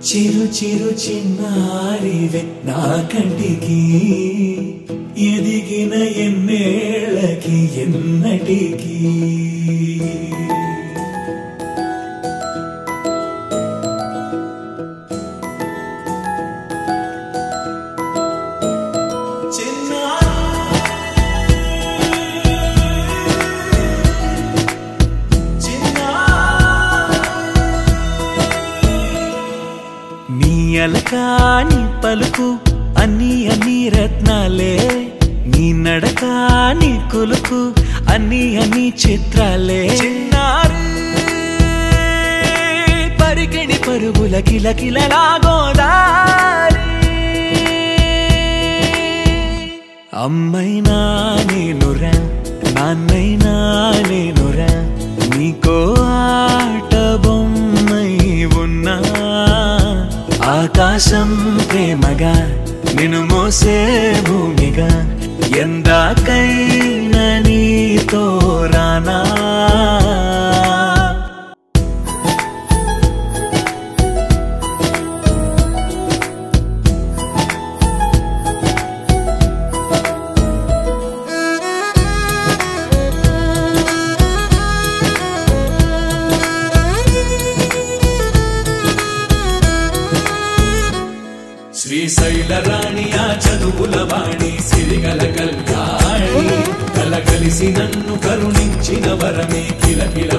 చిరు చిరు చిన్నారివే నా కంటికి ఎదిగిన ఎన్నేళ్ళకి ఎన్నటికి అలకాని పలుకు అన్ని అన్ని రత్నాలే నీ నడక నీ కులుకు అన్ని అన్ని చిత్రాలే చిన్నారు పరికిణి పరుగుల కిలకిలలా గోదారి అమ్మైనా నేనురా నాన్నైనా నేనురా నీకో ఆట బొమ్మై ఉన్నా ఆకాశం ప్రేమగా నిన్ను మోసే భూమిగా ఎందాకైనా నీతో రానా శ్రీశైల రాణి ఆ చదువుల వాణి సిరిగల కళ్యాణి కలగలిసి నన్ను కరుణించిన వరమే కిలకిల